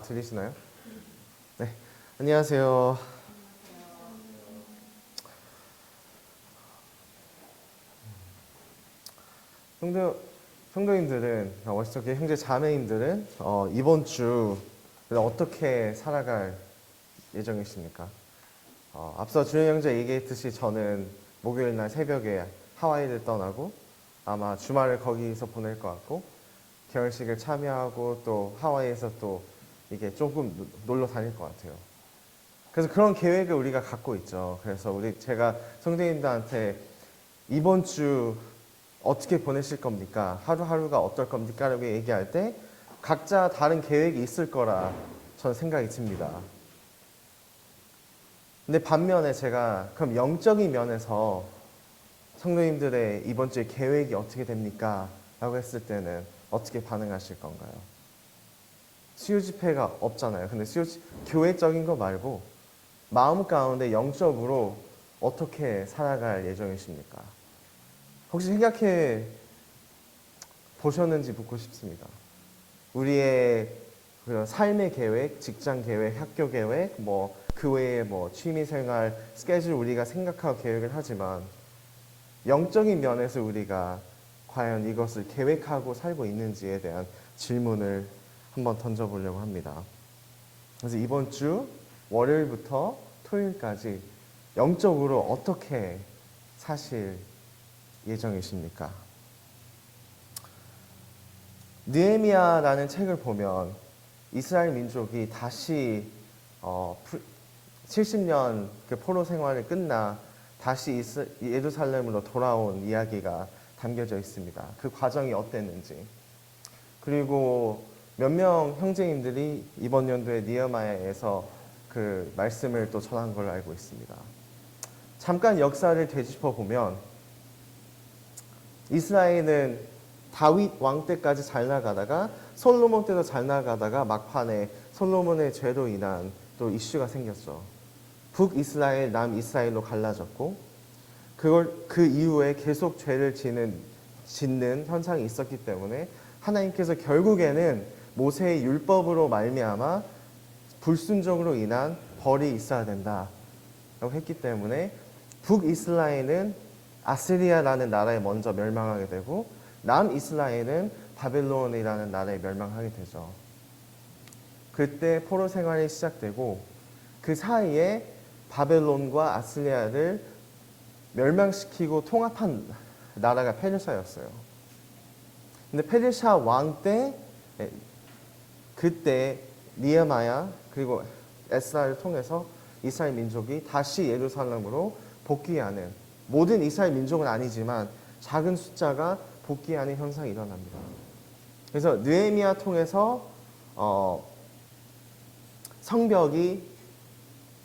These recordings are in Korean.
들리시나요? 네. 안녕하세요. 성도, 성도님들은, 어떻게 형제 자매님들은 이번 주 어떻게 살아갈 예정이십니까? 앞서 준현 형제 얘기했듯이 저는 목요일 날 새벽에 하와이를 떠나고 아마 주말을 거기서 보낼 것 같고 결혼식을 참여하고 또 하와이에서 또 이게 조금 놀러 다닐 것 같아요. 그래서 그런 계획을 우리가 갖고 있죠. 그래서 제가 성도님들한테 이번 주 어떻게 보내실 겁니까? 하루하루가 어떨 겁니까? 라고 얘기할 때 각자 다른 계획이 있을 거라 저는 생각이 듭니다. 근데 반면에 제가 그럼 영적인 면에서 성도님들의 이번 주에 계획이 어떻게 됩니까? 라고 했을 때는 어떻게 반응하실 건가요? 수요 집회가 없잖아요. 근데 교회적인 거 말고 마음 가운데 영적으로 어떻게 살아갈 예정이십니까? 혹시 생각해 보셨는지 묻고 싶습니다. 우리의 그 삶의 계획, 직장 계획, 학교 계획, 그 외에 취미 생활, 스케줄 우리가 생각하고 계획을 하지만 영적인 면에서 우리가 과연 이것을 계획하고 살고 있는지에 대한 질문을 한번 던져보려고 합니다. 그래서 이번 주 월요일부터 토요일까지 영적으로 어떻게 사실 예정이십니까? 느헤미야라는 책을 보면 이스라엘 민족이 다시 70년 그 포로 생활을 끝나 다시 예루살렘으로 돌아온 이야기가 담겨져 있습니다. 그 과정이 어땠는지. 그리고 몇 명 형제님들이 이번 연도에 느헤미야에서 그 말씀을 또 전한 걸로 알고 있습니다. 잠깐 역사를 되짚어 보면 이스라엘은 다윗 왕 때까지 잘 나가다가 솔로몬 때도 잘 나가다가 막판에 솔로몬의 죄로 인한 또 이슈가 생겼죠. 북이스라엘, 남이스라엘로 갈라졌고 그 이후에 계속 죄를 짓는 현상이 있었기 때문에 하나님께서 결국에는 모세의 율법으로 말미암아 불순종으로 인한 벌이 있어야 된다라고 했기 때문에 북이스라엘은 아스리아라는 나라에 먼저 멸망하게 되고 남이스라엘은 바벨론이라는 나라에 멸망하게 되죠. 그때 포로 생활이 시작되고 그 사이에 바벨론과 아스리아를 멸망시키고 통합한 나라가 페르시아였어요. 근데 페르시아 왕 때 그때 느헤미야 그리고 에스라를 통해서 이스라엘 민족이 다시 예루살렘으로 복귀하는, 모든 이스라엘 민족은 아니지만 작은 숫자가 복귀하는 현상이 일어납니다. 그래서 느헤미야 통해서 성벽이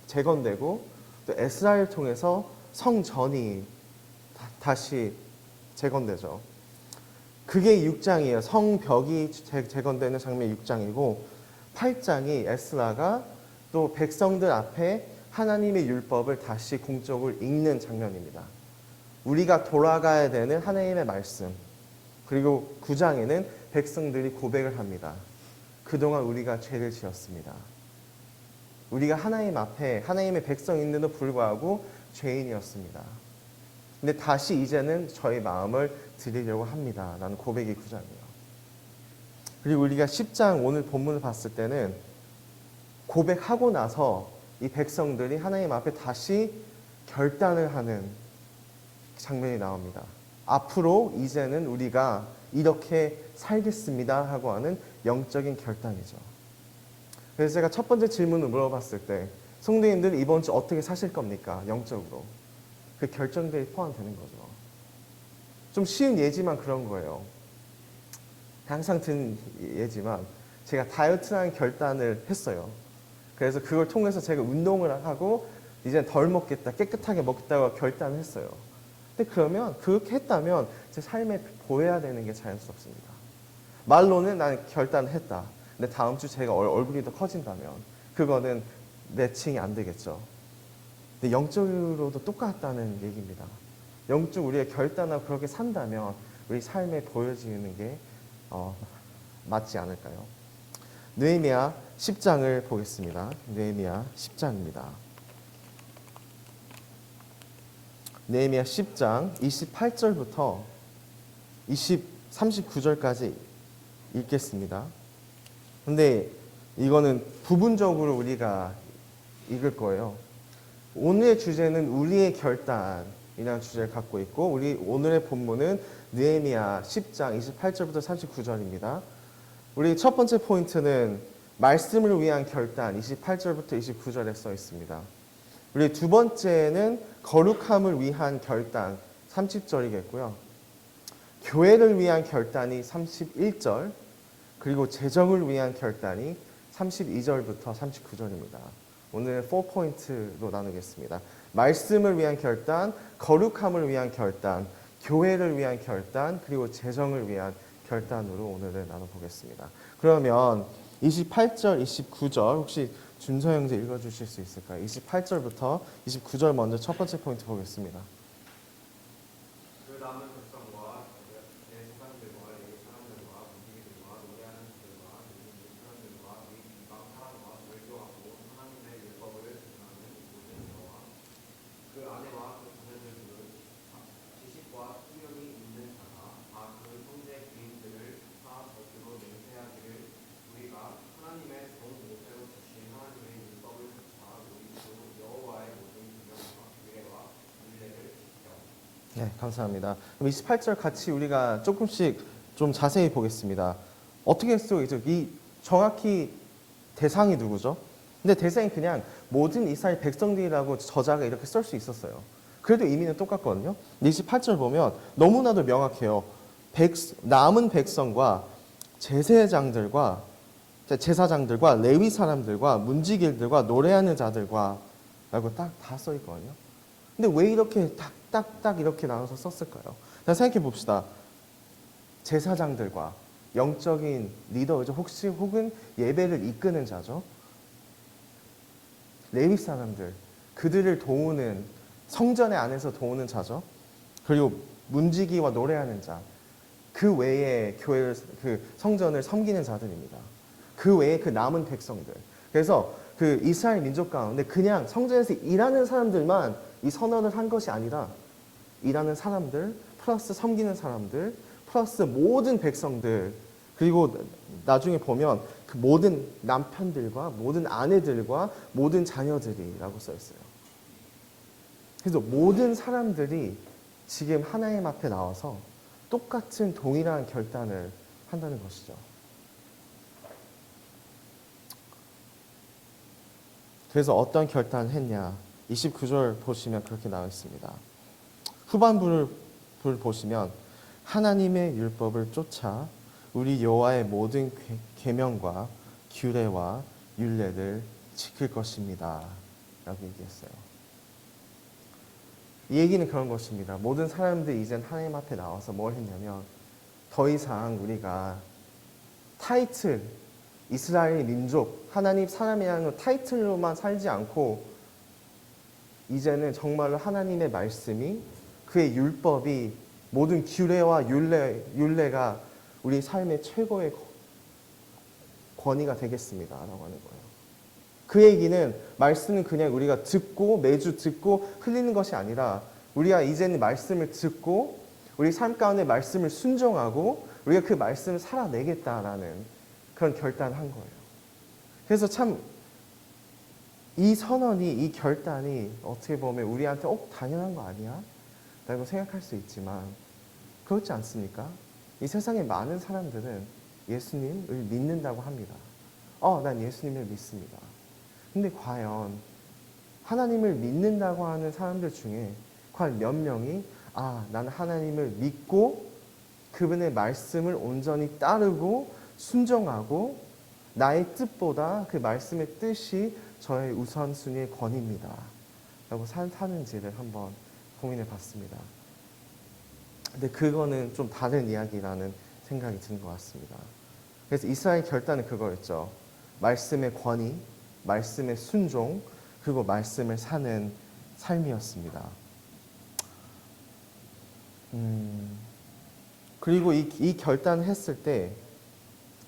재건되고 또 에스라를 통해서 성전이 다시 재건되죠. 그게 6장이에요. 성벽이 재건되는 장면이 6장이고 8장이 에스라가 또 백성들 앞에 하나님의 율법을 다시 공적으로 읽는 장면입니다. 우리가 돌아가야 되는 하나님의 말씀. 그리고 9장에는 백성들이 고백을 합니다. 그동안 우리가 죄를 지었습니다. 우리가 하나님 앞에 하나님의 백성인데도 불구하고 죄인이었습니다. 근데 다시 이제는 저희 마음을 드리려고 합니다. 라는 고백이 9장이에요. 그리고 우리가 10장 오늘 본문을 봤을 때는 고백하고 나서 이 백성들이 하나님 앞에 다시 결단을 하는 장면이 나옵니다. 앞으로 이제는 우리가 이렇게 살겠습니다 하고 하는 영적인 결단이죠. 그래서 제가 첫 번째 질문을 물어봤을 때 성도님들 이번 주 어떻게 사실 겁니까? 영적으로. 그 결정들이 포함되는 거죠. 좀 쉬운 예지만 그런 거예요. 항상 든 예지만 제가 다이어트라는 결단을 했어요. 그래서 그걸 통해서 제가 운동을 하고 이제 덜 먹겠다, 깨끗하게 먹겠다고 결단을 했어요. 근데 그러면 그렇게 했다면 제 삶에 보여야 되는 게 자연스럽습니다. 말로는 나는 결단을 했다. 근데 다음 주 제가 얼굴이 더 커진다면 그거는 매칭이 안 되겠죠. 근데 영적으로도 똑같다는 얘기입니다. 영적 우리의 결단하고 그렇게 산다면 우리 삶에 보여지는 게 맞지 않을까요? 느헤미야 10장을 보겠습니다. 느헤미야 10장입니다. 느헤미야 10장 28절부터 39절까지 읽겠습니다. 근데 이거는 부분적으로 우리가 읽을 거예요. 오늘의 주제는 우리의 결단이라는 주제를 갖고 있고 우리 오늘의 본문은 느헤미야 10장 28절부터 39절입니다. 우리 첫 번째 포인트는 말씀을 위한 결단 28절부터 29절에 써 있습니다. 우리 두 번째는 거룩함을 위한 결단 30절이겠고요. 교회를 위한 결단이 31절, 그리고 재정을 위한 결단이 32절부터 39절입니다. 오늘 4포인트로 나누겠습니다. 말씀을 위한 결단, 거룩함을 위한 결단, 교회를 위한 결단, 그리고 재정을 위한 결단으로 오늘을 나눠보겠습니다. 그러면 28절, 29절 혹시 준서 형제 읽어주실 수 있을까요? 28절부터 29절 먼저 첫 번째 포인트 보겠습니다. 그 남은 백성과 내 사람들과 내 사람들과 무기들과 노래하는 자들과 믿는 사람들과 및 이방 사람과 절교하고 하나님의 율법을 전하는 모든 자와 그 아내와 그 자녀들 중 지식과 수명이 있는 자가 다 그 형제 개인들을 다 겉으로 맹세하기를 우리가 하나님의 종 모세로 주신 하나님의 율법을 쫓아 우리 주 여호와의 모든 규명과 규례와 율례를 지켜. 네, 감사합니다. 그럼 28절 같이 우리가 조금씩 좀 자세히 보겠습니다. 어떻게 쓰고 있죠? 이 정확히 대상이 누구죠? 근데 대상이 그냥 모든 이스라엘 백성들이라고 저자가 이렇게 쓸 수 있었어요. 그래도 의미는 똑같거든요. 28절 보면 너무나도 명확해요. 남은 백성과 제사장들과 레위 사람들과 문지길들과 노래하는 자들과 라고 딱 다 써 있거든요. 근데 왜 이렇게 딱 이렇게 나눠서 썼을까요? 자, 생각해 봅시다. 제사장들과 영적인 리더죠. 혹은 예배를 이끄는 자죠. 레위 사람들, 그들을 도우는 성전의 안에서 도우는 자죠. 그리고 문지기와 노래하는 자, 그 외에 교회를 그 성전을 섬기는 자들입니다. 그 외에 그 남은 백성들. 그래서 그 이스라엘 민족 가운데 그냥 성전에서 일하는 사람들만 이 선언을 한 것이 아니라 일하는 사람들 플러스 섬기는 사람들 플러스 모든 백성들 그리고 나중에 보면 그 모든 남편들과 모든 아내들과 모든 자녀들이라고 써 있어요. 그래서 모든 사람들이 지금 하나님 앞에 나와서 똑같은 동일한 결단을 한다는 것이죠. 그래서 어떤 결단을 했냐? 29절 보시면 그렇게 나와 있습니다. 후반부를 보시면 하나님의 율법을 쫓아 우리 여호와의 모든 계명과 규례와 율례를 지킬 것입니다. 라고 얘기했어요. 이 얘기는 그런 것입니다. 모든 사람들이 이젠 하나님 앞에 나와서 뭘 했냐면 더 이상 우리가 타이틀, 이스라엘 민족, 하나님 사람이라는 타이틀로만 살지 않고 이제는 정말로 하나님의 말씀이 그의 율법이 모든 규례와 율례가 우리 삶의 최고의 권위가 되겠습니다. 라고 하는 거예요. 그 얘기는 말씀은 그냥 우리가 듣고 매주 듣고 흘리는 것이 아니라 우리가 이제는 말씀을 듣고 우리 삶 가운데 말씀을 순종하고 우리가 그 말씀을 살아내겠다라는 그런 결단을 한 거예요. 그래서 참 이 선언이 이 결단이 어떻게 보면 우리한테 당연한 거 아니야? 라고 생각할 수 있지만 그렇지 않습니까? 이 세상에 많은 사람들은 예수님을 믿는다고 합니다. 난 예수님을 믿습니다. 근데 과연 하나님을 믿는다고 하는 사람들 중에 과연 몇 명이 나는 하나님을 믿고 그분의 말씀을 온전히 따르고 순종하고 나의 뜻보다 그 말씀의 뜻이 저의 우선순위의 권위입니다. 라고 사는지를 한번 고민해 봤습니다. 근데 그거는 좀 다른 이야기라는 생각이 드는 것 같습니다. 그래서 이스라엘 결단은 그거였죠. 말씀의 권위, 말씀의 순종, 그리고 말씀을 사는 삶이었습니다. 그리고 이 결단을 했을 때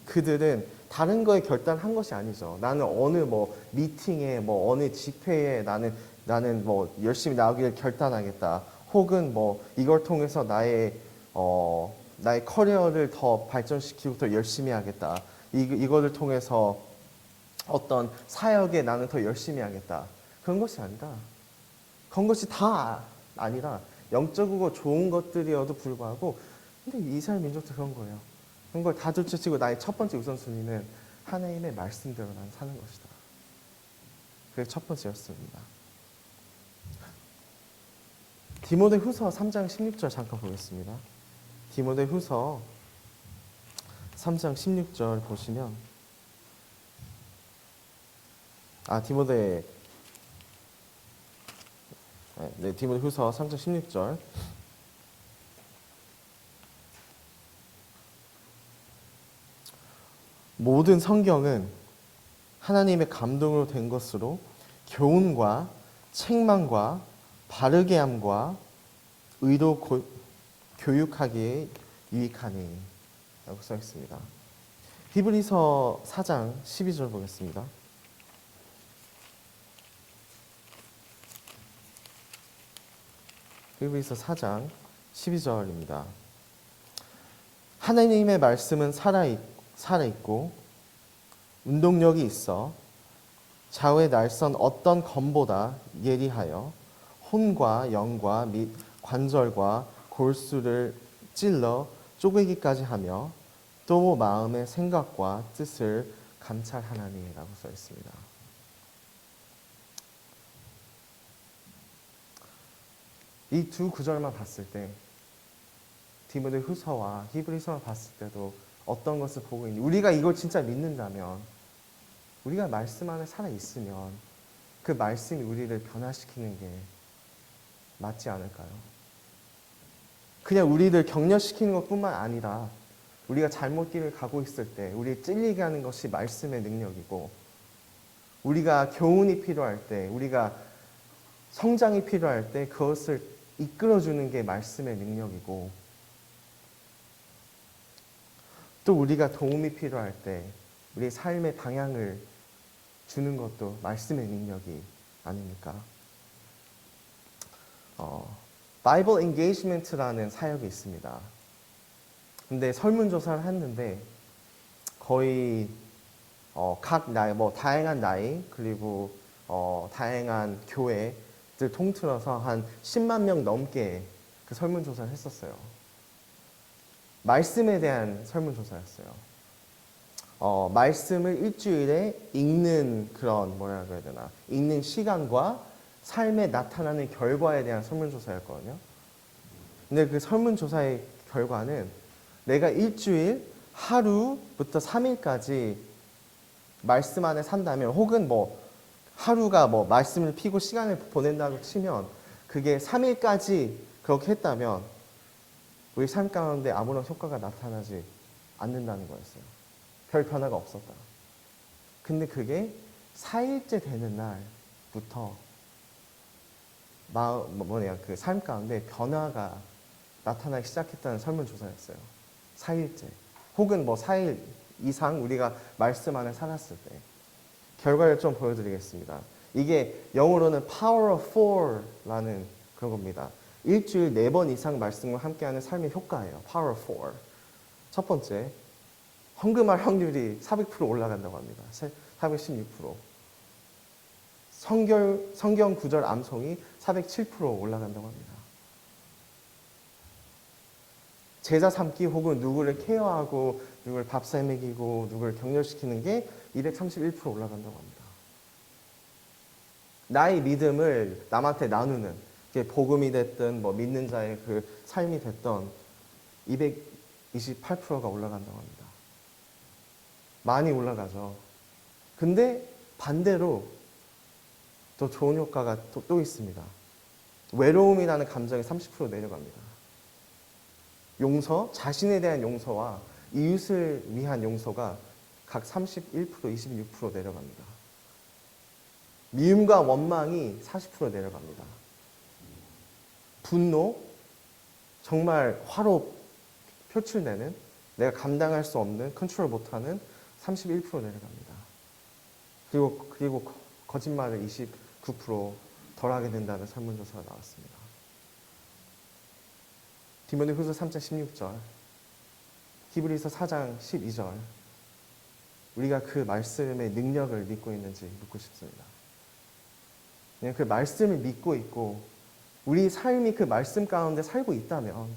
그들은 다른 거에 결단한 것이 아니죠. 나는 어느 뭐 미팅에 뭐 어느 집회에 나는 뭐 열심히 나오기를 결단하겠다. 혹은 뭐 이걸 통해서 나의 커리어를 더 발전시키고 더 열심히 하겠다. 이거를 통해서 어떤 사역에 나는 더 열심히 하겠다. 그런 것이 아니라, 그런 것이 다 아니라 영적이고 좋은 것들이어도 불구하고, 근데 이스라엘 민족도 그런 거예요. 그런 걸 다 둘째치고 나의 첫 번째 우선순위는 하나님의 말씀대로 난 사는 것이다. 그게 첫 번째였습니다. 디모데후서 3장 16절 잠깐 보겠습니다. 디모데후서 3장 16절 보시면 디모데후서 3장 16절 모든 성경은 하나님의 감동으로 된 것으로 교훈과 책망과 바르게 함과 의로 교육하기에 유익하니 라고 써 있습니다. 히브리서 4장 12절 보겠습니다. 히브리서 4장 12절입니다. 하나님의 말씀은 살아있고 운동력이 있어 좌우의 날선 어떤 검보다 예리하여 혼과 영과 및 관절과 골수를 찔러 쪼개기까지 하며 또 마음의 생각과 뜻을 감찰하나니 라고 써 있습니다. 이 두 구절만 봤을 때 디모데후서와 히브리서만 봤을 때도 어떤 것을 보고 있니? 우리가 이걸 진짜 믿는다면, 우리가 말씀 안에 살아있으면 그 말씀이 우리를 변화시키는 게 맞지 않을까요? 그냥 우리를 격려시키는 것뿐만 아니라 우리가 잘못 길을 가고 있을 때 우리 찔리게 하는 것이 말씀의 능력이고, 우리가 교훈이 필요할 때, 우리가 성장이 필요할 때 그것을 이끌어주는 게 말씀의 능력이고, 또 우리가 도움이 필요할 때 우리 삶의 방향을 주는 것도 말씀의 능력이 아닙니까? 바이블 엔게이지먼트라는 사역이 있습니다. 근데 설문조사를 했는데 거의 각 나이, 다양한 나이, 그리고 다양한 교회들 통틀어서 한 10만 명 넘게 그 설문조사를 했었어요. 말씀에 대한 설문조사였어요. 말씀을 일주일에 읽는 그런 뭐라고 해야 되나, 읽는 시간과 삶에 나타나는 결과에 대한 설문조사였거든요. 근데 그 설문조사의 결과는 내가 일주일 하루부터 3일까지 말씀 안에 산다면, 혹은 하루가 말씀을 피고 시간을 보낸다고 치면, 그게 3일까지 그렇게 했다면 우리 삶 가운데 아무런 효과가 나타나지 않는다는 거였어요. 별 변화가 없었다. 근데 그게 4일째 되는 날부터 그 삶 가운데 변화가 나타나기 시작했다는 설문조사였어요. 4일째. 혹은 4일 이상 우리가 말씀 안에 살았을 때. 결과를 좀 보여드리겠습니다. 이게 영어로는 Power of Four라는 그런 겁니다. 일주일 4번 이상 말씀과 함께하는 삶의 효과예요. Power of Four. 첫 번째, 헌금할 확률이 400% 올라간다고 합니다. 416%. 성경 구절 암송이 407% 올라간다고 합니다. 제자 삼기, 혹은 누구를 케어하고 누구를 밥사 먹이고 누구를 격려시키는 게 231% 올라간다고 합니다. 나의 믿음을 남한테 나누는, 복음이 됐든 믿는 자의 그 삶이 됐던 228%가 올라간다고 합니다. 많이 올라가죠. 근데 반대로 더 좋은 효과가 또 있습니다. 외로움이라는 감정이 30% 내려갑니다. 용서, 자신에 대한 용서와 이웃을 위한 용서가 각 31%, 26% 내려갑니다. 미움과 원망이 40% 내려갑니다. 분노, 정말 화로 표출되는, 내가 감당할 수 없는, 컨트롤 못하는 31% 내려갑니다. 그리고 거짓말을 29% 덜하게 된다는 설문조사가 나왔습니다. 디모데후서 3장 16절, 히브리서 4장 12절, 우리가 그 말씀의 능력을 믿고 있는지 묻고 싶습니다. 그 말씀을 믿고 있고 우리 삶이 그 말씀 가운데 살고 있다면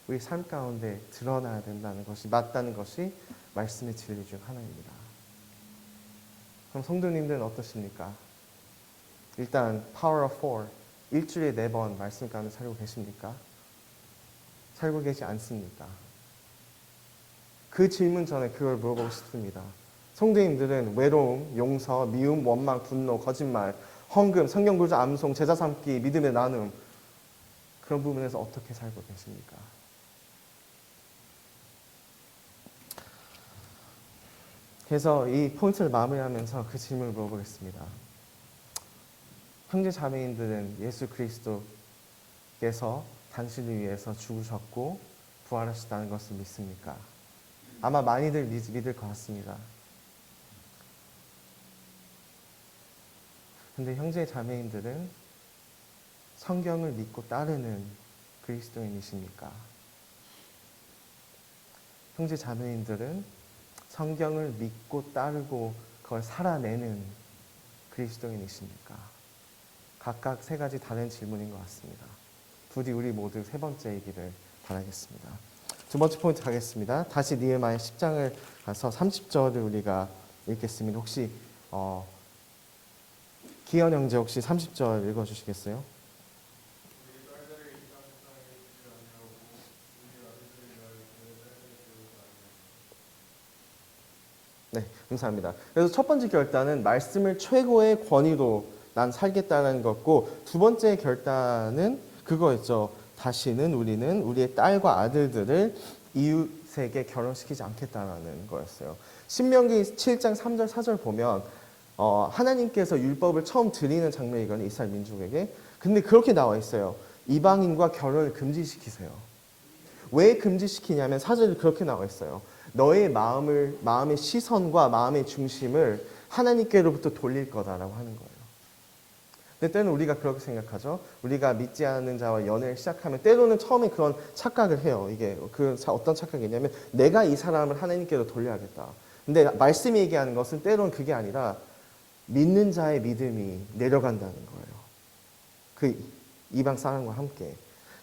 우리 삶 가운데 드러나야 된다는 것이 맞다는 것이 말씀의 진리 중 하나입니다. 그럼 성도님들은 어떠십니까? 일단 Power of Four, 일주일에 4번 말씀 가운데 살고 계십니까? 살고 계시 않습니까? 그 질문 전에 그걸 물어보고 싶습니다. 성도님들은 외로움, 용서, 미움, 원망, 분노, 거짓말, 헌금, 성경 구조, 암송, 제자 삼기, 믿음의 나눔, 그런 부분에서 어떻게 살고 계십니까? 그래서 이 포인트를 마무리하면서 그 질문을 물어보겠습니다. 형제 자매인들은 예수 그리스도께서 당신을 위해서 죽으셨고 부활하셨다는 것을 믿습니까? 아마 많이들 믿을 것 같습니다. 근데 형제 자매인들은 성경을 믿고 따르는 그리스도인이십니까? 형제 자매인들은 성경을 믿고 따르고 그걸 살아내는 그리스도인이십니까? 각각 3가지 다른 질문인 것 같습니다. 부디 우리 모두 3번째이기를 바라겠습니다. 2번째 포인트 가겠습니다. 다시 느헤미야 10장을 가서 30절을 우리가 읽겠습니다. 혹시 기현 형제 혹시 30절 읽어주시겠어요? 네, 감사합니다. 그래서 첫 번째 결단은 말씀을 최고의 권위로 난 살겠다는 것고, 2번째 결단은 그거였죠. 다시는 우리는 우리의 딸과 아들들을 이웃에게 결혼시키지 않겠다는 거였어요. 신명기 7장 3절 4절 보면 하나님께서 율법을 처음 드리는 장면이거든요. 이스라엘 민족에게. 근데 그렇게 나와 있어요. 이방인과 결혼을 금지시키세요. 왜 금지시키냐면 4절에 그렇게 나와 있어요. 너의 마음의 시선과 마음의 중심을 하나님께로부터 돌릴 거다라고 하는 거예요. 근데 때로는 우리가 그렇게 생각하죠. 우리가 믿지 않는 자와 연애를 시작하면 때로는 처음에 그런 착각을 해요. 이게 어떤 착각이냐면 내가 이 사람을 하나님께로 돌려야겠다. 근데 말씀이 얘기하는 것은 때로는 그게 아니라 믿는 자의 믿음이 내려간다는 거예요. 그 이방 사람과 함께.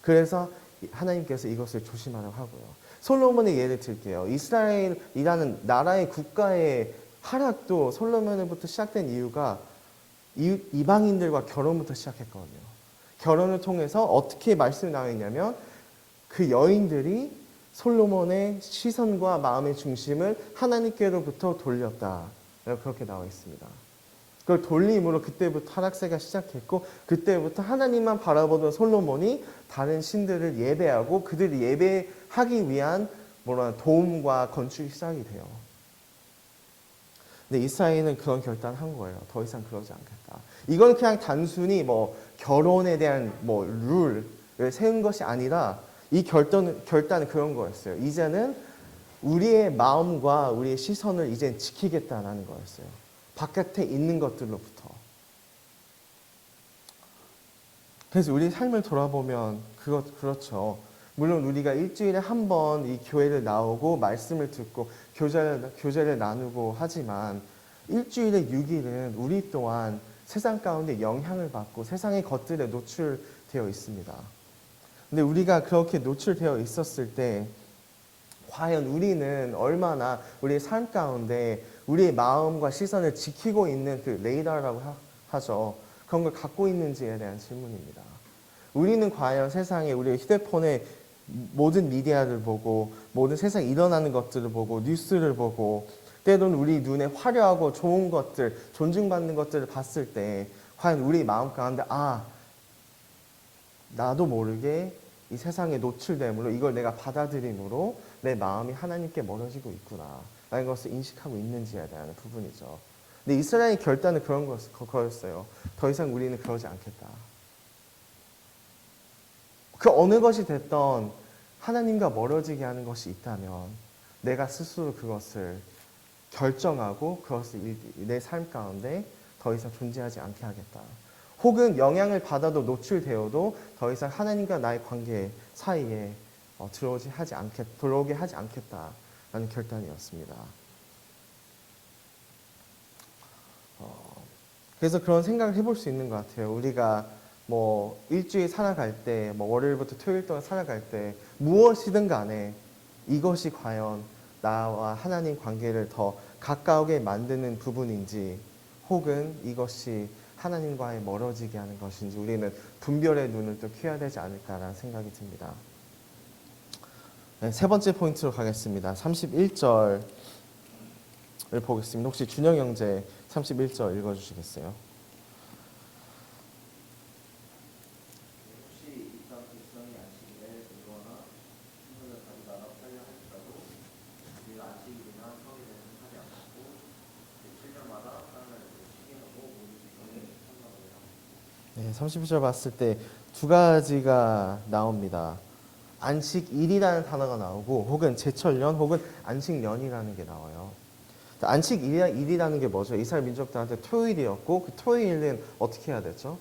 그래서 하나님께서 이것을 조심하라고 하고요. 솔로몬의 예를 들게요. 이스라엘이라는 나라의 국가의 하락도 솔로몬으로부터 시작된 이유가 이방인들과 결혼부터 시작했거든요. 결혼을 통해서 어떻게 말씀이 나와 있냐면 그 여인들이 솔로몬의 시선과 마음의 중심을 하나님께로부터 돌렸다. 그렇게 나와 있습니다. 그걸 돌림으로 그때부터 하락세가 시작했고, 그때부터 하나님만 바라보던 솔로몬이 다른 신들을 예배하고 그들을 예배하기 위한 도움과 건축이 시작이 돼요. 근데 이스라엘은 그런 결단을 한 거예요. 더 이상 그러지 않겠다. 이건 그냥 단순히 결혼에 대한 룰을 세운 것이 아니라 이 결단은 그런 거였어요. 이제는 우리의 마음과 우리의 시선을 이제 지키겠다는 거였어요. 바깥에 있는 것들로부터. 그래서 우리 삶을 돌아보면 그렇죠. 물론 우리가 일주일에 한 번 이 교회를 나오고 말씀을 듣고 교제를 나누고 하지만 일주일에 6일은 우리 또한 세상 가운데 영향을 받고 세상의 것들에 노출되어 있습니다. 근데 우리가 그렇게 노출되어 있었을 때 과연 우리는 얼마나 우리의 삶 가운데 우리의 마음과 시선을 지키고 있는 그 레이더라고 하죠. 그런 걸 갖고 있는지에 대한 질문입니다. 우리는 과연 세상에 우리의 휴대폰에 모든 미디어를 보고 모든 세상에 일어나는 것들을 보고 뉴스를 보고 때로는 우리 눈에 화려하고 좋은 것들, 존중받는 것들을 봤을 때 과연 우리 마음 가운데 나도 모르게 이 세상에 노출됨으로 이걸 내가 받아들임으로 내 마음이 하나님께 멀어지고 있구나 라는 것을 인식하고 있는지에 대한 부분이죠. 근데 이스라엘의 결단은 그런 거였어요. 더 이상 우리는 그러지 않겠다. 그 어느 것이 됐던 하나님과 멀어지게 하는 것이 있다면 내가 스스로 그것을 결정하고 그것을 내 삶 가운데 더 이상 존재하지 않게 하겠다. 혹은 영향을 받아도 노출되어도 더 이상 하나님과 나의 관계 사이에 들어오게 하지 않겠다라는 결단이었습니다. 그래서 그런 생각을 해볼 수 있는 것 같아요. 우리가 뭐 일주일 살아갈 때, 뭐 월요일부터 토요일 동안 살아갈 때 무엇이든 간에 이것이 과연 나와 하나님 관계를 더 가까우게 만드는 부분인지, 혹은 이것이 하나님과의 멀어지게 하는 것인지 우리는 분별의 눈을 또 켜야 되지 않을까라는 생각이 듭니다. 네, 세 번째 포인트로 가겠습니다. 31절을 보겠습니다. 혹시 준영 형제 31절 읽어주시겠어요? 혹시 이 땅 백성이 안식일에 의로나 신분을 가지고 나가 살려 할지라도 우리가 안식일이나 평일에는 하지 않고 7년마다 하나님을 시기하고 모든 백성이 참나고요. 네, 31절 봤을 때 두 가지가 나옵니다. 안식일이라는 단어가 나오고, 혹은 제철년, 혹은 안식년이라는 게 나와요. 안식일이라는 게 뭐죠? 이스라엘 민족들한테 토요일이었고, 그 토요일은 어떻게 해야 됐죠?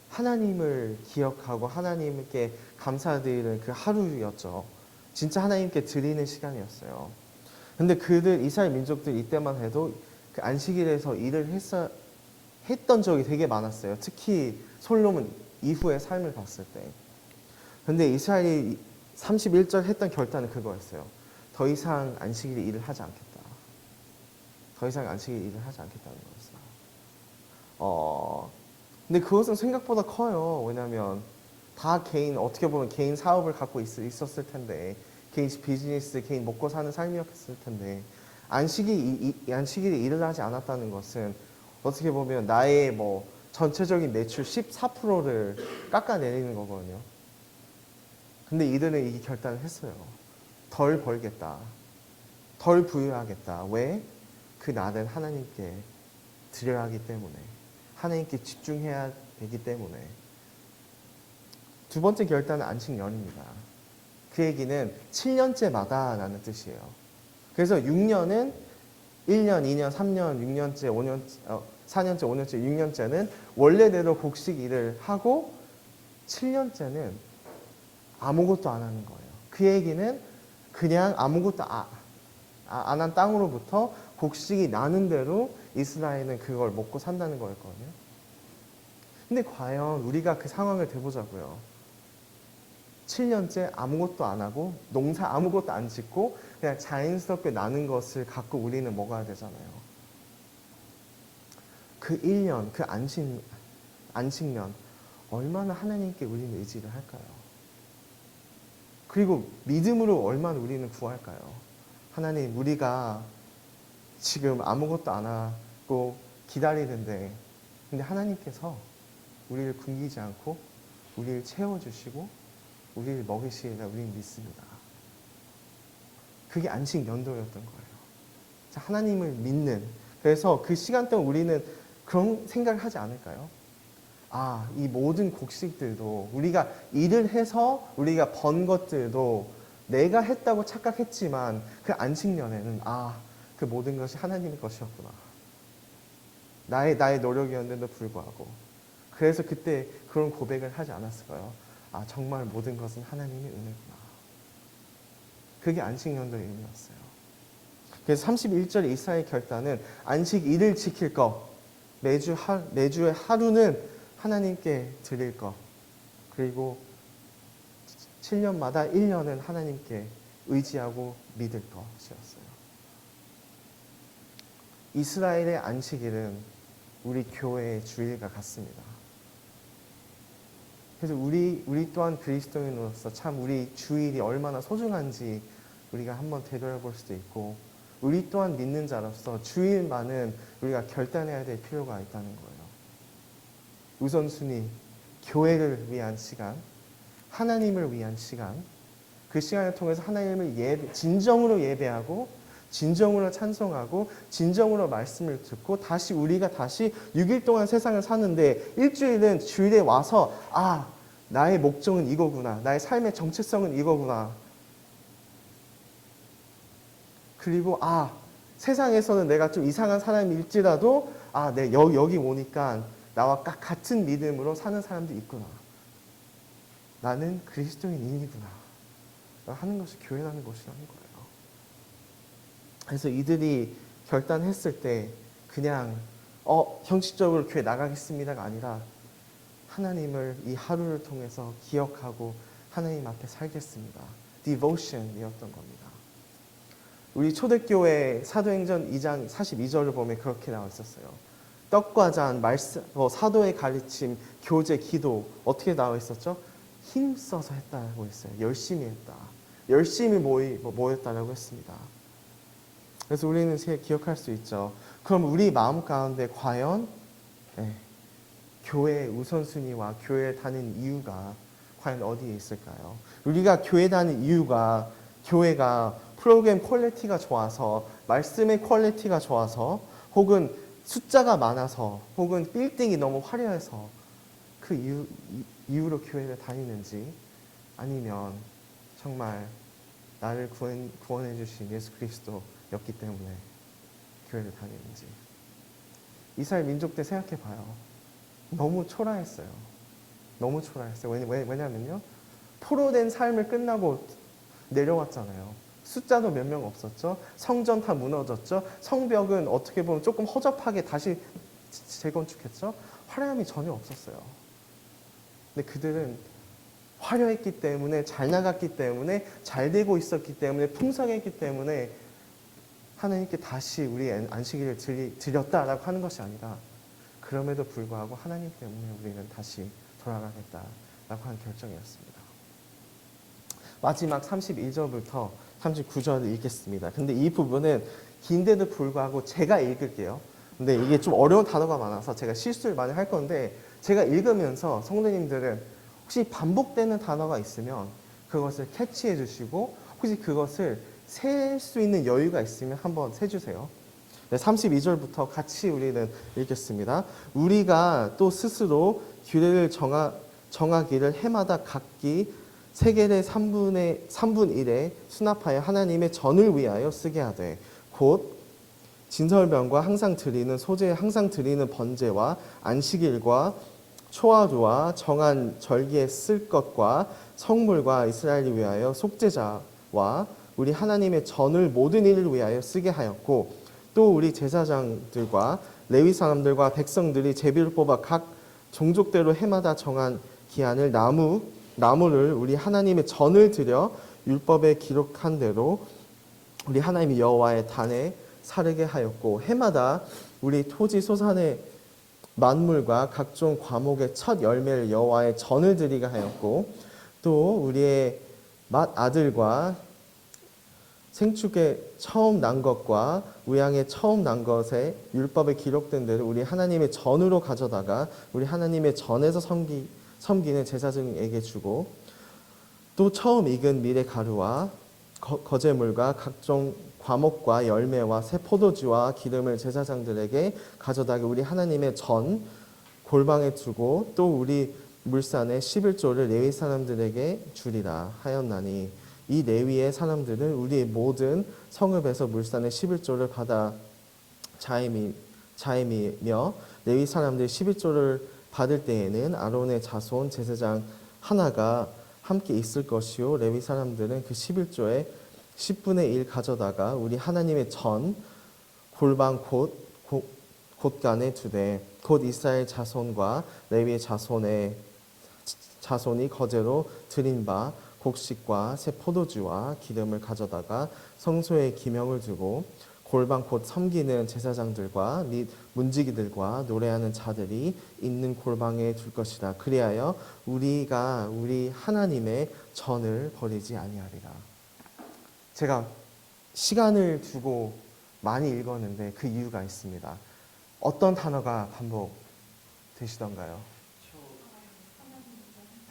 하나님을 기억하고 하나님께 감사드리는 그 하루였죠. 진짜 하나님께 드리는 시간이었어요. 근데 이스라엘 민족들 이때만 해도 그 안식일에서 일을 했던 적이 되게 많았어요. 특히 솔로몬 이후의 삶을 봤을 때. 근데 이스라엘이 31절 했던 결단은 그거였어요. 더 이상 안식일에 일을 하지 않겠다. 더 이상 안식일에 일을 하지 않겠다는 거였어요. 근데 그것은 생각보다 커요. 왜냐하면 다 어떻게 보면 개인 사업을 갖고 있었을 텐데, 개인 비즈니스, 개인 먹고 사는 삶이었을 텐데, 안식일에 일을 하지 않았다는 것은 어떻게 보면 나의 뭐 전체적인 매출 14%를 깎아내리는 거거든요. 근데 이들은 이 결단을 했어요. 덜 벌겠다. 덜 부유하겠다. 왜? 그 날은 하나님께 드려야 하기 때문에. 하나님께 집중해야 되기 때문에. 두 번째 결단은 안식년입니다. 그 얘기는 7년째마다 라는 뜻이에요. 그래서 6년은 1년, 2년, 3년, 6년째, 5년, 4년째, 5년째, 6년째는 원래대로 곡식 일을 하고, 7년째는 아무것도 안 하는 거예요. 그 얘기는 그냥 아무것도 안 한 땅으로부터 곡식이 나는 대로 이스라엘은 그걸 먹고 산다는 거였거든요. 근데 과연 우리가 그 상황을 대보자고요. 7년째 아무것도 안 하고 농사 아무것도 안 짓고 그냥 자연스럽게 나는 것을 갖고 우리는 먹어야 되잖아요. 그 1년, 그 안식년 얼마나 하나님께 우리는 의지를 할까요? 그리고 믿음으로 얼마나 우리는 구할까요? 하나님, 우리가 지금 아무것도 안 하고 기다리는데, 근데 하나님께서 우리를 굶기지 않고 우리를 채워주시고 우리를 먹이시리라 우리는 믿습니다. 그게 안식년도였던 거예요. 하나님을 믿는, 그래서 그 시간 동안 우리는 그런 생각을 하지 않을까요? 이 모든 곡식들도 우리가 일을 해서 우리가 번 것들도 내가 했다고 착각했지만 그 안식년에는 그 모든 것이 하나님의 것이었구나. 나의 노력이었는데도 불구하고. 그래서 그때 그런 고백을 하지 않았을까요? 정말 모든 것은 하나님의 은혜구나. 그게 안식년도의 의미였어요. 그래서 31절 이스라엘 결단은 안식일을 지킬 것, 매주의 하루는 하나님께 드릴 것, 그리고 7년마다 1년은 하나님께 의지하고 믿을 것이었어요. 이스라엘의 안식일은 우리 교회의 주일과 같습니다. 그래서 우리 또한 그리스도인으로서 참 우리 주일이 얼마나 소중한지 우리가 한번 되돌아볼 수도 있고, 우리 또한 믿는 자로서 주일만은 우리가 결단해야 될 필요가 있다는 거예요. 우선순위, 교회를 위한 시간, 하나님을 위한 시간, 그 시간을 통해서 하나님을 진정으로 예배하고 진정으로 찬송하고 진정으로 말씀을 듣고 우리가 다시 6일 동안 세상을 사는데 일주일은 주일에 와서 나의 목적은 이거구나. 나의 삶의 정체성은 이거구나. 그리고 세상에서는 내가 좀 이상한 사람일지라도 여기 오니까 나와 같은 믿음으로 사는 사람도 있구나. 나는 그리스도인이구나. 하는 것이 교회라는 것이라는 거예요. 그래서 이들이 결단했을 때 그냥 형식적으로 교회 나가겠습니다가 아니라 하나님을 이 하루를 통해서 기억하고 하나님 앞에 살겠습니다. Devotion이었던 겁니다. 우리 초대교회 사도행전 2장 42절을 보면 그렇게 나와 있었어요. 떡과 잔, 말씀, 사도의 가르침, 교제, 기도 어떻게 나와 있었죠? 힘써서 했다고 했어요. 열심히 했다. 열심히 모였다라고 했습니다. 그래서 우리는 기억할 수 있죠. 그럼 우리 마음 가운데 과연 교회 우선순위와 교회 다니는 이유가 과연 어디에 있을까요? 우리가 교회 다니는 이유가 교회가 프로그램 퀄리티가 좋아서, 말씀의 퀄리티가 좋아서, 혹은 숫자가 많아서, 혹은 빌딩이 너무 화려해서 그 이유로 교회를 다니는지, 아니면 정말 나를 구원해 주신 예수 그리스도였기 때문에 교회를 다니는지. 이스라엘 민족 때 생각해 봐요. 너무 초라했어요. 너무 초라했어요. 왜냐면요, 포로된 삶을 끝나고 내려왔잖아요. 숫자도 몇 명 없었죠. 성전 다 무너졌죠. 성벽은 어떻게 보면 조금 허접하게 다시 재건축했죠. 화려함이 전혀 없었어요. 근데 그들은 화려했기 때문에, 잘 나갔기 때문에, 잘 되고 있었기 때문에, 풍성했기 때문에 하나님께 다시 우리의 안식일을 드렸다라고 하는 것이 아니라, 그럼에도 불구하고 하나님 때문에 우리는 다시 돌아가겠다라고 한 결정이었습니다. 마지막 31절부터 39절을 읽겠습니다. 근데 이 부분은 긴데도 불구하고 제가 읽을게요. 근데 이게 좀 어려운 단어가 많아서 제가 실수를 많이 할 건데, 제가 읽으면서 성도님들은 혹시 반복되는 단어가 있으면 그것을 캐치해 주시고, 혹시 그것을 셀 수 있는 여유가 있으면 한번 세주세요. 32절부터 같이 우리는 읽겠습니다. 우리가 또 스스로 규례를 정하기를 해마다 각기 세겔의 3분 1에 수납하여 하나님의 전을 위하여 쓰게 하되, 곧 진설병과 항상 드리는 항상 드리는 번제와 안식일과 초하루와 정한 절기에 쓸 것과 성물과 이스라엘을 위하여 속죄자와 우리 하나님의 전을 모든 일을 위하여 쓰게 하였고, 또 우리 제사장들과 레위 사람들과 백성들이 제비를 뽑아 각 종족대로 해마다 정한 기한을 나무를 우리 하나님의 전을 드려 율법에 기록한 대로 우리 하나님의 여호와의 단에 사르게 하였고, 해마다 우리 토지 소산의 만물과 각종 과목의 첫 열매를 여호와의 전을 드리게 하였고, 또 우리의 맏 아들과 생축의 처음 난 것과 우양의 처음 난 것에 율법에 기록된 대로 우리 하나님의 전으로 가져다가 우리 하나님의 전에서 섬기는 제사장에게 주고, 또 처음 익은 밀의 가루와 거제물과 각종 과목과 열매와 새 포도주와 기름을 제사장들에게 가져다가 우리 하나님의 전 골방에 두고, 또 우리 물산의 11조를 레위 사람들에게 주리라 하였나니, 이 레위의 사람들은 우리의 모든 성읍에서 물산의 11조를 받아 자임이며, 레위 사람들이 11조를 받을 때에는 아론의 자손 제사장 하나가 함께 있을 것이요, 레위 사람들은 그 11조의 10분의 1 가져다가 우리 하나님의 전 골방 곳간에 두되, 곧 이스라엘 자손과 레위의 자손이 거제로 드린 바 곡식과 새 포도주와 기름을 가져다가 성소에 기명을 두고, 골방 곧 섬기는 제사장들과 및 문지기들과 노래하는 자들이 있는 골방에 둘 것이라. 그리하여 우리가 우리 하나님의 전을 버리지 아니하리라. 제가 시간을 두고 많이 읽었는데 그 이유가 있습니다. 어떤 단어가 반복되시던가요?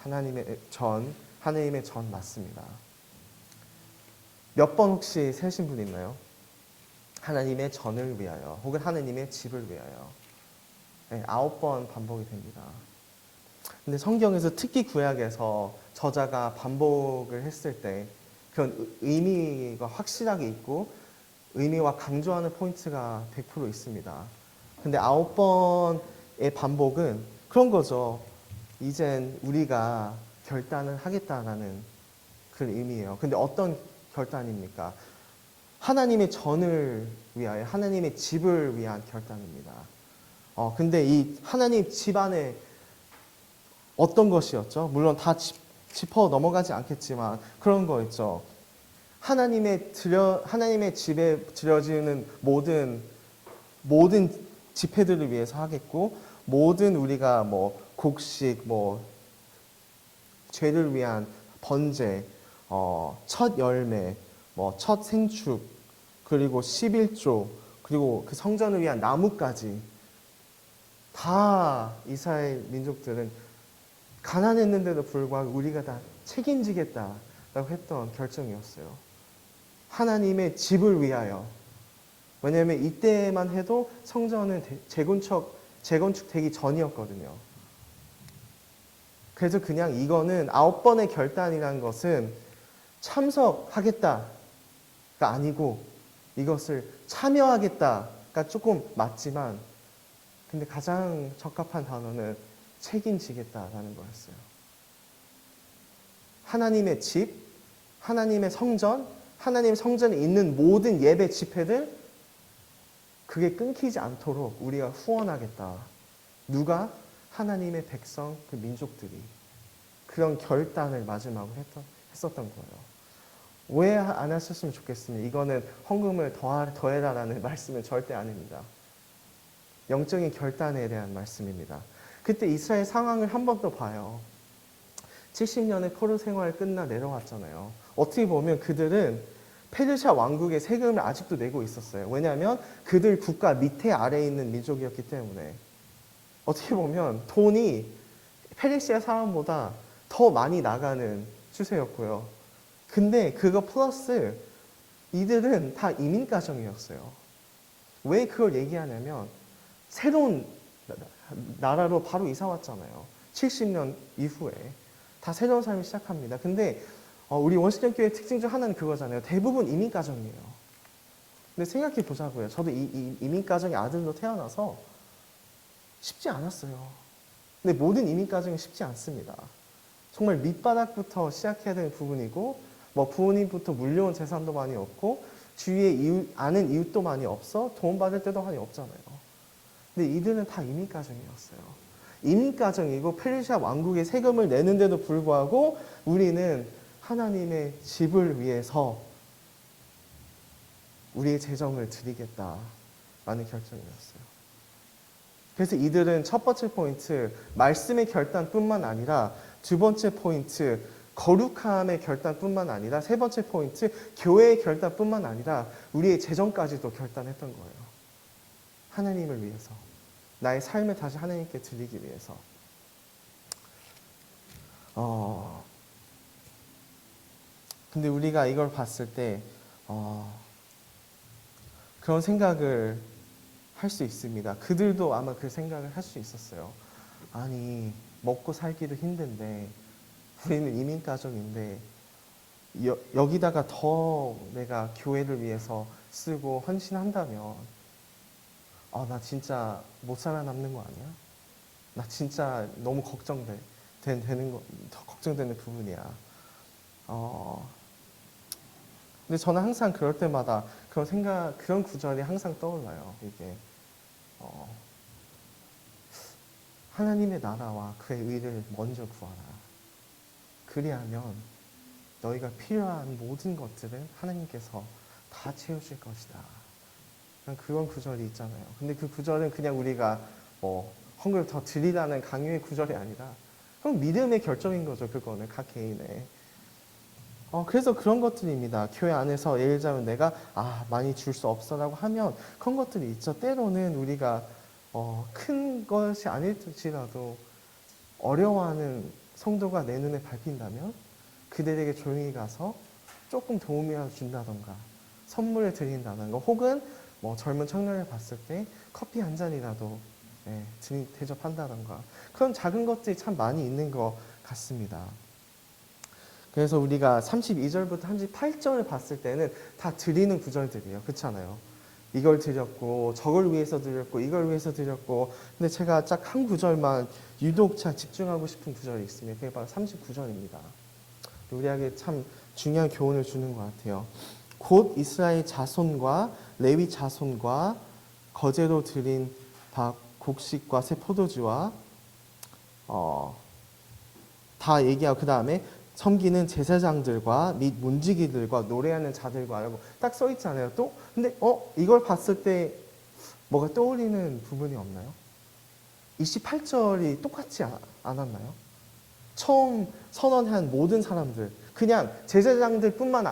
하나님의 전 맞습니다. 몇 번 혹시 세신 분 있나요? 하나님의 전을 위하여, 혹은 하나님의 집을 위하여. 9번 반복이 됩니다. 근데 성경에서 특히 구약에서 저자가 반복을 했을 때 그런 의미가 확실하게 있고, 의미와 강조하는 포인트가 100% 있습니다. 근데 9번의 반복은 그런 거죠. 이젠 우리가 결단을 하겠다라는 그 의미예요. 근데 어떤 결단입니까? 하나님의 전을 위하여 하나님의 집을 위한 결단입니다. 근데 이 하나님 집 안에 어떤 것이었죠? 물론 다 짚어 넘어가지 않겠지만 그런 거 있죠. 하나님의 집에 드려지는 모든 집회들을 위해서 하겠고, 모든 우리가 뭐 곡식, 뭐 죄를 위한 번제, 첫 열매, 뭐 첫 생축, 그리고 11조, 그리고 그 성전을 위한 나무까지 다 이스라엘 민족들은 가난했는데도 불구하고 우리가 다 책임지겠다라고 했던 결정이었어요. 하나님의 집을 위하여. 왜냐하면 이때만 해도 성전은 재건축되기 전이었거든요. 그래서 그냥 이거는 9번의 결단이라는 것은 참석하겠다가 아니고 이것을 참여하겠다가 조금 맞지만 근데 가장 적합한 단어는 책임지겠다라는 거였어요. 하나님의 집, 하나님의 성전, 하나님 성전에 있는 모든 예배 집회들 그게 끊기지 않도록 우리가 후원하겠다. 누가? 하나님의 백성, 그 민족들이. 그런 결단을 마지막으로 했었던 거예요. 왜 안 하셨으면 좋겠습니다. 이거는 헌금을 더해라라는 말씀은 절대 아닙니다. 영적인 결단에 대한 말씀입니다. 그때 이스라엘 상황을 한 번 더 봐요. 70년의 포로 생활 끝나 내려왔잖아요. 어떻게 보면 그들은 페르시아 왕국의 세금을 아직도 내고 있었어요. 왜냐하면 그들 국가 밑에 아래에 있는 민족이었기 때문에 어떻게 보면 돈이 페르시아 사람보다 더 많이 나가는 추세였고요. 근데 그거 플러스 이들은 다 이민 가정이었어요. 왜 그걸 얘기하냐면 새로운 나라로 바로 이사 왔잖아요. 70년 이후에 다 새로운 삶을 시작합니다. 근데 우리 원시적 교회의 특징 중 하나는 그거잖아요. 대부분 이민 가정이에요. 근데 생각해 보자고요. 저도 이 이민 가정의 아들로 태어나서 쉽지 않았어요. 근데 모든 이민 가정이 쉽지 않습니다. 정말 밑바닥부터 시작해야 되는 부분이고, 뭐 부모님부터 물려온 재산도 많이 없고, 주위에 아는 이웃도 많이 없어, 돈 받을 때도 많이 없잖아요. 근데 이들은 다 이민 가정이었어요. 이민 가정이고 페르시아 왕국의 세금을 내는데도 불구하고 우리는 하나님의 집을 위해서 우리의 재정을 드리겠다라는 결정이었어요. 그래서 이들은 첫 번째 포인트, 말씀의 결단뿐만 아니라 두 번째 포인트, 거룩함의 결단뿐만 아니라 세 번째 포인트, 교회의 결단뿐만 아니라 우리의 재정까지도 결단했던 거예요. 하나님을 위해서. 나의 삶을 다시 하나님께 드리기 위해서. 근데 우리가 이걸 봤을 때 그런 생각을 할 수 있습니다. 그들도 아마 그 생각을 할 수 있었어요. 아니, 먹고 살기도 힘든데 우리는 이민 가정인데 여기다가 더 내가 교회를 위해서 쓰고 헌신한다면 나 진짜 못 살아남는 거 아니야? 나 진짜 너무 걱정되는 부분이야. 근데 저는 항상 그럴 때마다 그런 구절이 항상 떠올라요. 이게 하나님의 나라와 그의 의를 먼저 구하라. 그리하면 너희가 필요한 모든 것들을 하나님께서 다 채우실 것이다. 그런 구절이 있잖아요. 근데 그 구절은 그냥 우리가 헌금을 더 드리라는 강요의 구절이 아니라 그럼 믿음의 결정인 거죠. 그거는 각 개인의. 그래서 그런 것들입니다. 교회 안에서 예를 들자면 내가 많이 줄 수 없어라고 하면 그런 것들이 있죠. 때로는 우리가 큰 것이 아닐지라도 어려워하는 성도가 내 눈에 밟힌다면 그들에게 조용히 가서 조금 도움이라도 준다던가 선물을 드린다던가 혹은 젊은 청년을 봤을 때 커피 한 잔이라도 대접한다던가 그런 작은 것들이 참 많이 있는 것 같습니다. 그래서 우리가 32절부터 38절을 봤을 때는 다 드리는 구절들이에요. 그렇잖아요. 이걸 드렸고 저걸 위해서 드렸고 이걸 위해서 드렸고, 근데 제가 딱 한 구절만 유독 잘 집중하고 싶은 구절이 있습니다. 그게 바로 39절입니다. 우리에게 참 중요한 교훈을 주는 것 같아요. 곧 이스라엘 자손과 레위 자손과 거제로 드린 곡식과 새 포도주와 다 얘기하고, 그 다음에 섬기는 제사장들과 및 문지기들과 노래하는 자들과 라고 딱 써 있잖아요. 또 근데 이걸 봤을 때 뭐가 떠올리는 부분이 없나요? 28절이 똑같지 않았나요? 처음 선언한 모든 사람들, 그냥 제사장들 뿐만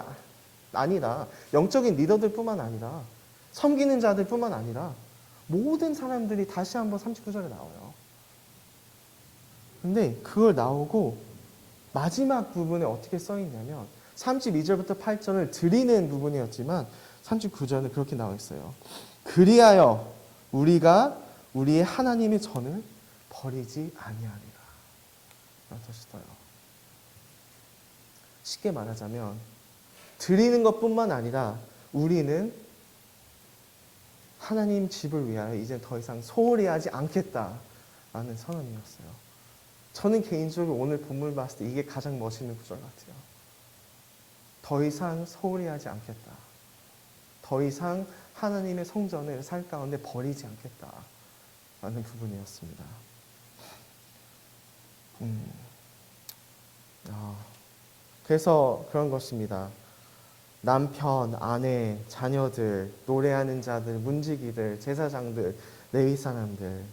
아니라 영적인 리더들 뿐만 아니라 섬기는 자들 뿐만 아니라 모든 사람들이 다시 한번 39절에 나와요. 근데 그걸 나오고 마지막 부분에 어떻게 써 있냐면 32절부터 8절을 드리는 부분이었지만 39절은 그렇게 나와 있어요. 그리하여 우리가 우리의 하나님의 전을 버리지 아니하리라. 라는 뜻이 떠요. 쉽게 말하자면 드리는 것뿐만 아니라 우리는 하나님 집을 위하여 이제 더 이상 소홀히 하지 않겠다라는 선언이었어요. 저는 개인적으로 오늘 본문을 봤을 때 이게 가장 멋있는 구절 같아요. 더 이상 소홀히 하지 않겠다. 더 이상 하나님의 성전을 살 가운데 버리지 않겠다라는 부분이었습니다. 그래서 그런 것입니다. 남편, 아내, 자녀들, 노래하는 자들, 문지기들, 제사장들, 레위 사람들,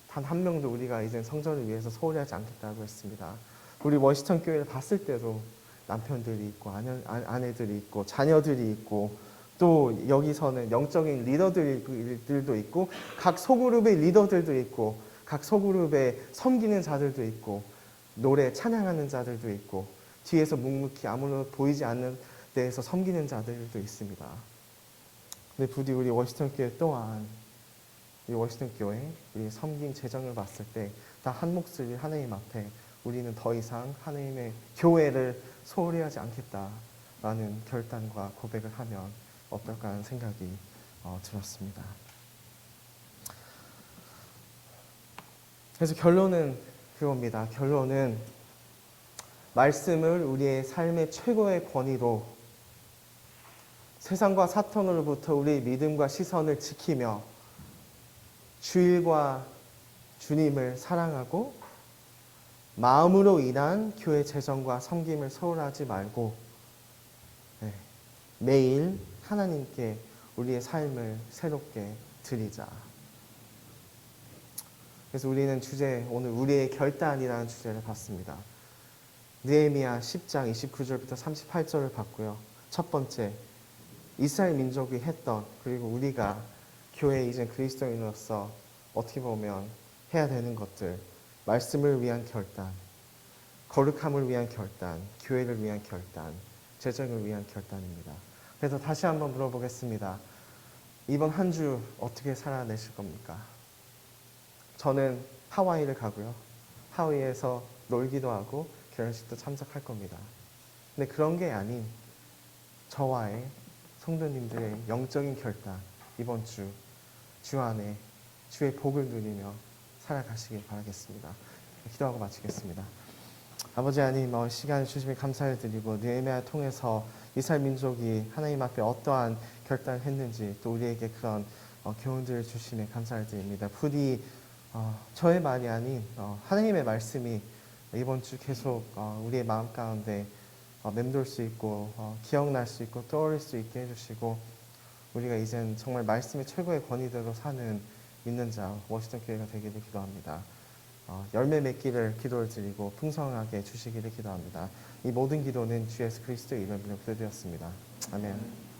단 한 명도 우리가 이제 성전을 위해서 소홀히 하지 않겠다고 했습니다. 우리 워시턴 교회를 봤을 때도 남편들이 있고 아내들이 있고 자녀들이 있고, 또 여기서는 영적인 리더들도 있고 각 소그룹의 리더들도 있고 각 소그룹의 섬기는 자들도 있고 노래 찬양하는 자들도 있고 뒤에서 묵묵히 아무런 보이지 않는 데에서 섬기는 자들도 있습니다. 근데 부디 우리 워시턴 교회 또한 이 워시턴 교회 우리 섬긴 재정을 봤을 때 다 한 목소리 하나님 앞에 우리는 더 이상 하나님의 교회를 소홀히 하지 않겠다라는 결단과 고백을 하면 어떨까 하는 생각이 들었습니다. 그래서 결론은 그겁니다. 결론은 말씀을 우리의 삶의 최고의 권위로 세상과 사탄으로부터 우리의 믿음과 시선을 지키며 주일과 주님을 사랑하고 마음으로 인한 교회 재정과 섬김을 소홀하지 말고 매일 하나님께 우리의 삶을 새롭게 드리자. 그래서 우리는 오늘 우리의 결단이라는 주제를 봤습니다. 느헤미야 10장 29절부터 38절을 봤고요. 첫 번째, 이스라엘 민족이 했던, 그리고 우리가 교회 이제 그리스도인으로서 어떻게 보면 해야 되는 것들, 말씀을 위한 결단, 거룩함을 위한 결단, 교회를 위한 결단, 재정을 위한 결단입니다. 그래서 다시 한번 물어보겠습니다. 이번 한 주 어떻게 살아내실 겁니까? 저는 하와이를 가고요. 하와이에서 놀기도 하고 결혼식도 참석할 겁니다. 근데 그런 게 아닌 저와의 성도님들의 영적인 결단, 이번 주 안에 주의 복을 누리며 살아가시길 바라겠습니다. 기도하고 마치겠습니다. 아버지 하나님, 시간을 주시면 감사를 드리고 느헤미야를 통해서 이스라엘 민족이 하나님 앞에 어떠한 결단을 했는지 또 우리에게 그런 교훈들을 주시면 감사를 드립니다. 부디 저의 말이 아닌 하나님의 말씀이 이번 주 계속 우리의 마음 가운데 맴돌 수 있고 기억날 수 있고 떠올릴 수 있게 해주시고, 우리가 이젠 정말 말씀의 최고의 권위대로 사는 믿는 자 워시턴 교회가 되기를 기도합니다. 열매 맺기를 기도를 드리고 풍성하게 주시기를 기도합니다. 이 모든 기도는 주 예수 그리스도의 이름으로 기도드렸습니다. 아멘.